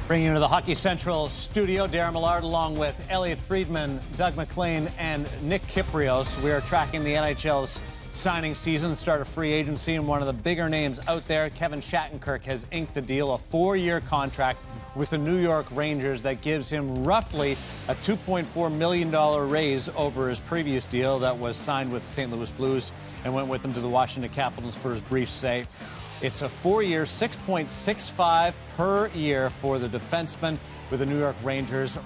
Bringing you to the Hockey Central studio, Darren Millard, along with Elliot Friedman, Doug McLean, and Nick Kyprios. We are tracking the NHL's signing season, start of free agency, and one of the bigger names out there, Kevin Shattenkirk, has inked a deal, a 4-year contract with the New York Rangers that gives him roughly a $2.4 million raise over his previous deal that was signed with the St. Louis Blues and went with him to the Washington Capitals for his brief stay. It's a 4-year, $6.65 per year for the defenseman with the New York Rangers.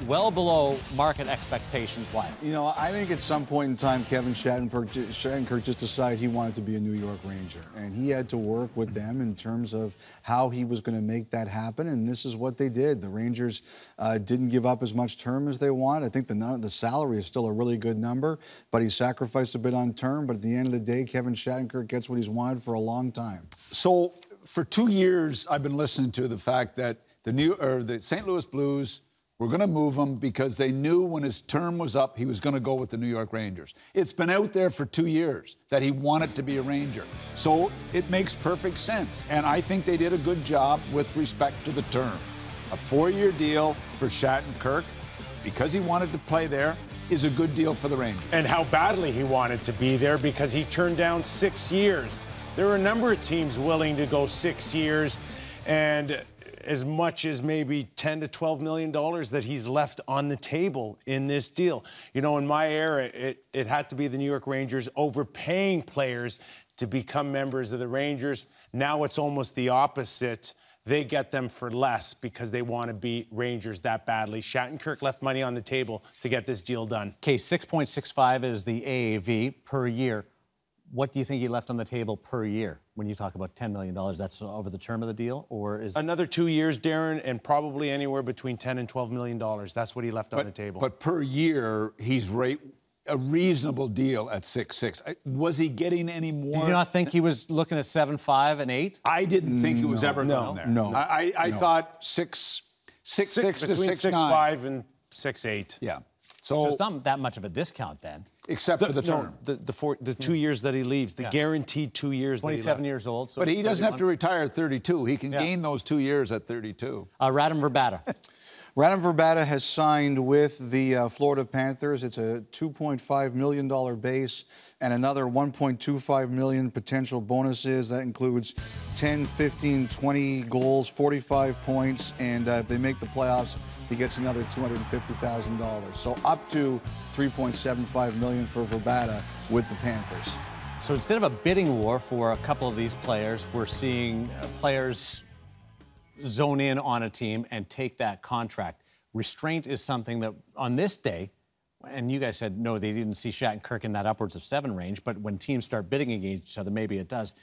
Well below market expectations. Why? You know, I think at some point in time, Kevin Shattenkirk just decided he wanted to be a New York Ranger. And he had to work with them in terms of how he was going to make that happen. And this is what they did. The Rangers didn't give up as much term as they wanted. I think the salary is still a really good number, but he sacrificed a bit on term. But at the end of the day, Kevin Shattenkirk gets what he's wanted for a long time. So for 2 years, I've been listening to the fact that the St. Louis Blues were going to move him because they knew when his term was up, he was going to go with the New York Rangers. It's been out there for 2 years that he wanted to be a Ranger. So it makes perfect sense. And I think they did a good job with respect to the term. A 4-year deal for Shattenkirk, because he wanted to play there, is a good deal for the Rangers. And how badly he wanted to be there, because he turned down 6 years. There are a number of teams willing to go 6 years, and as much as maybe $10 to $12 million that he's left on the table in this deal. You know, in my era, it had to be the New York Rangers overpaying players to become members of the Rangers. Now it's almost the opposite. They get them for less because they want to be Rangers that badly. Shattenkirk left money on the table to get this deal done. Okay, 6.65 is the AAV per year. What do you think he left on the table per year when you talk about $10 million? That's over the term of the deal, or is another 2 years, Darren, and probably anywhere between $10 and $12 million. That's what he left on the table. But per year, he's a reasonable deal at 6.6. Was he getting any more? Do you not think he was looking at 7.5 and 8? I didn't think he was ever going there. No. I thought 6.6 to between 6.9. 6.5 and 6.8. Yeah. So it's not that much of a discount then. Except for the term. The 2 years that he leaves, the guaranteed 2 years 27 years old. So but he doesn't have to retire at 32. He can gain those 2 years at 32. Radim Vrbata. Radim Vrbata has signed with the Florida Panthers. It's a $2.5 million base and another $1.25 million potential bonuses. That includes 10, 15, 20 goals, 45 points, and if they make the playoffs, he gets another $250,000. So up to $3.75 million for Vrbata with the Panthers. So instead of a bidding war for a couple of these players, we're seeing players zone in on a team and take that contract. Restraint is something that on this day, and you guys said no, they didn't see Shattenkirk in that upwards of 7 range, but when teams start bidding against each other, maybe it does.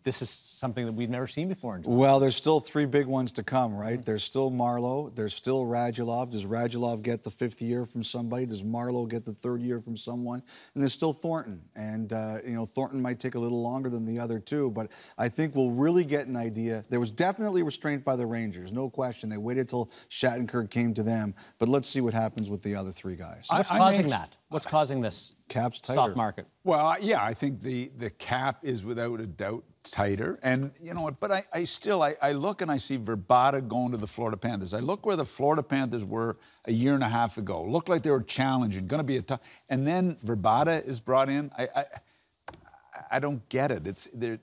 This is something that we've never seen before. Well, there's still 3 big ones to come, right? There's still Marlowe. There's still Radulov. Does Radulov get the 5th year from somebody? Does Marlowe get the 3rd year from someone? And there's still Thornton. And, you know, Thornton might take a little longer than the other 2, but I think we'll really get an idea. There was definitely restraint by the Rangers, no question. They waited till Shattenkirk came to them. But let's see what happens with the other 3 guys. What's causing that? What's causing this cap's tighter. soft market? Well, yeah, I think the cap is without a doubt tighter. And you know what, but I look and I see Vrbata going to the Florida Panthers. I look where the Florida Panthers were a year and a half ago. Looked like they were challenging, going to be a tough. And then Vrbata is brought in. I don't get it.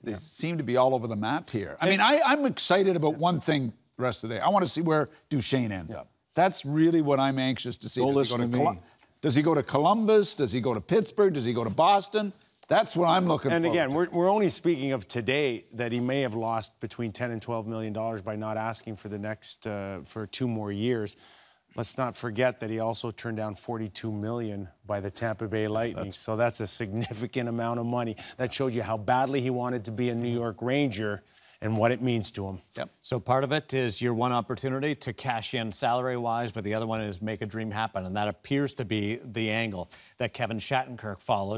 They seem to be all over the map here. I mean, I'm excited about one thing the rest of the day. I want to see where Duchesne ends up. That's really what I'm anxious to see. Go listen to me. Does he go to Columbus? Does he go to Pittsburgh? Does he go to Boston? That's what I'm looking for. And again, we're only speaking of today that he may have lost between $10 and $12 million by not asking for the next for 2 more years. Let's not forget that he also turned down $42 million by the Tampa Bay Lightning. So that's a significant amount of money. That showed you how badly he wanted to be a New York Ranger and what it means to him. Yep. So part of it is your one opportunity to cash in salary-wise, but the other one is make a dream happen, and that appears to be the angle that Kevin Shattenkirk followed.